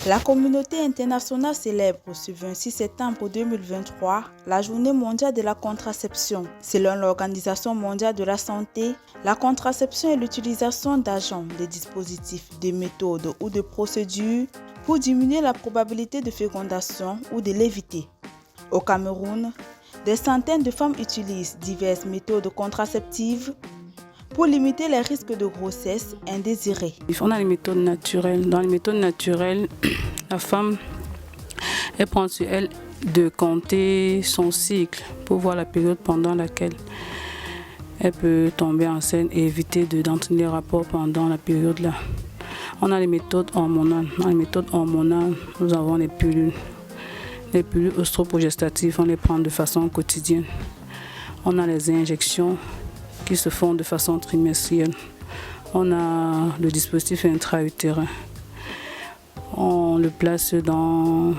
La communauté internationale célèbre ce 26 septembre 2023 la Journée mondiale de la contraception. Selon l'Organisation mondiale de la santé, la contraception est l'utilisation d'agents, de dispositifs, de méthodes ou de procédures pour diminuer la probabilité de fécondation ou de l'éviter. Au Cameroun, des centaines de femmes utilisent diverses méthodes contraceptives pour limiter les risques de grossesse indésirée. On a les méthodes naturelles. Dans les méthodes naturelles, la femme, elle prend sur elle de compter son cycle pour voir la période pendant laquelle elle peut tomber enceinte et éviter d'entrer les rapports pendant la période-là. On a les méthodes hormonales. Dans les méthodes hormonales, nous avons les pilules. Les pilules œstroprogestatives, on les prend de façon quotidienne. On a les injections qui se font de façon trimestrielle. On a le dispositif intra-utérin. On le place dans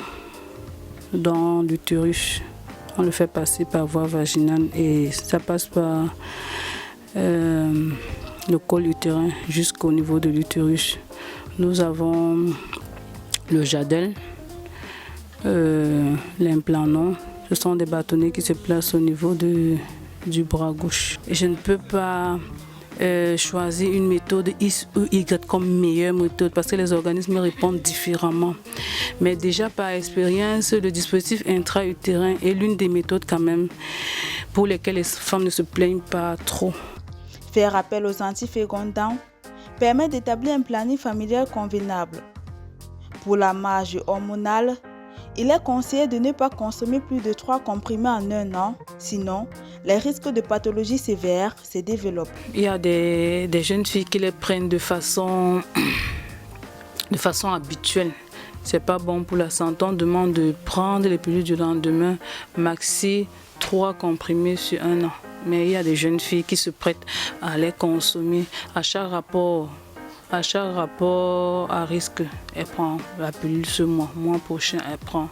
l'utérus. On le fait passer par voie vaginale et ça passe par le col utérin jusqu'au niveau de l'utérus. Nous avons le Jadelle, l'implanton. Ce sont des bâtonnets qui se placent au niveau du bras gauche. Je ne peux pas choisir une méthode X ou Y comme meilleure méthode parce que les organismes répondent différemment. Mais déjà par expérience, le dispositif intra-utérin est l'une des méthodes quand même pour lesquelles les femmes ne se plaignent pas trop. Faire appel aux antifécondants permet d'établir un planning familial convenable. Pour la marge hormonale, il est conseillé de ne pas consommer plus de 3 comprimés en un an, sinon les risques de pathologies sévères se développent. Il y a des jeunes filles qui les prennent de façon habituelle. C'est pas bon pour la santé. On demande de prendre les pilules du lendemain, maxi 3 comprimés sur un an. Mais il y a des jeunes filles qui se prêtent à les consommer à chaque rapport à risque, elle prend la pilule ce mois prochain, elle prend.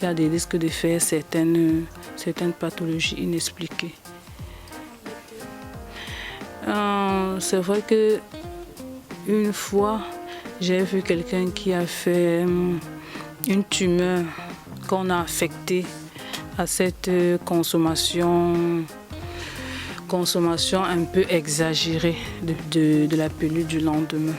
Il y a des risques de faire certaines pathologies inexpliquées. C'est vrai que une fois, j'ai vu quelqu'un qui a fait une tumeur qu'on a affectée à cette consommation un peu exagérée de la pilule du lendemain.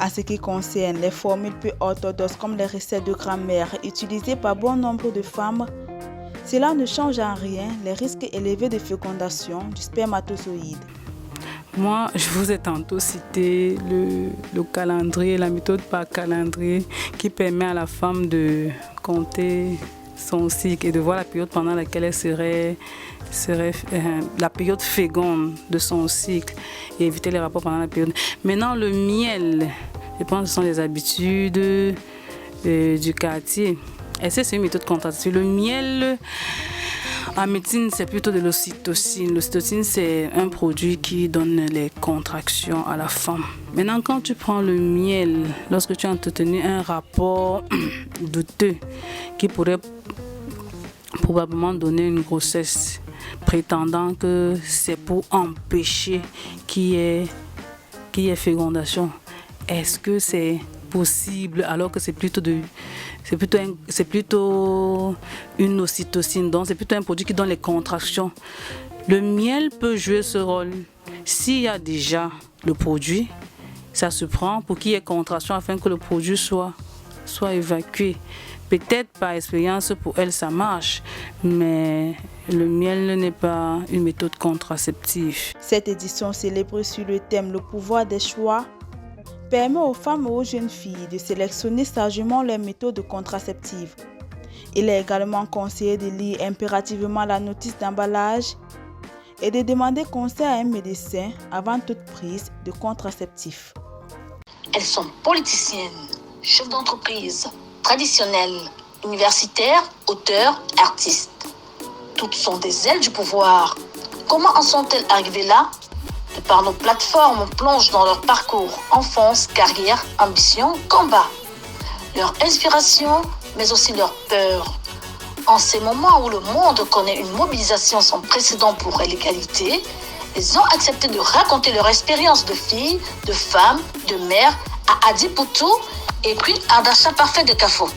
En ce qui concerne les formules peu orthodoxes comme les recettes de grand-mère utilisées par bon nombre de femmes, cela ne change en rien les risques élevés de fécondation du spermatozoïde. Moi, je vous ai tantôt cité le calendrier, la méthode par calendrier qui permet à la femme de compter son cycle et de voir la période pendant laquelle elle serait la période féconde de son cycle et éviter les rapports pendant la période. Maintenant, le miel, je pense que ce sont les habitudes du quartier. Et c'est une méthode contraceptive. Le miel, en médecine, c'est plutôt de l'ocytocine. L'ocytocine, c'est un produit qui donne les contractions à la femme. Maintenant, quand tu prends le miel, lorsque tu as entretenu un rapport douteux qui pourrait probablement donner une grossesse, prétendant que c'est pour empêcher qu'il y ait fécondation. Est-ce que c'est possible alors que c'est plutôt une ocytocine, donc c'est plutôt un produit qui donne les contractions. Le miel peut jouer ce rôle. S'il y a déjà le produit, ça se prend pour qu'il y ait contraction afin que le produit soit évacué. Peut-être par expérience pour elle ça marche, mais le miel n'est pas une méthode contraceptive. Cette édition célèbre sur le thème « Le pouvoir des choix » permet aux femmes et aux jeunes filles de sélectionner sagement leurs méthodes contraceptives. Il est également conseillé de lire impérativement la notice d'emballage et de demander conseil à un médecin avant toute prise de contraceptifs. Elles sont politiciennes, chefs d'entreprise, traditionnelles, universitaires, auteurs, artistes. Toutes sont des ailes du pouvoir. Comment en sont-elles arrivées là ? De par nos plateformes, on plonge dans leur parcours, enfance, carrière, ambition, combat. Leur inspiration, mais aussi leur peur. En ces moments où le monde connaît une mobilisation sans précédent pour l'égalité, elles ont accepté de raconter leur expérience de filles, de femmes, de mères à Adipoutou Et puis, art d'achat parfait de CAFO.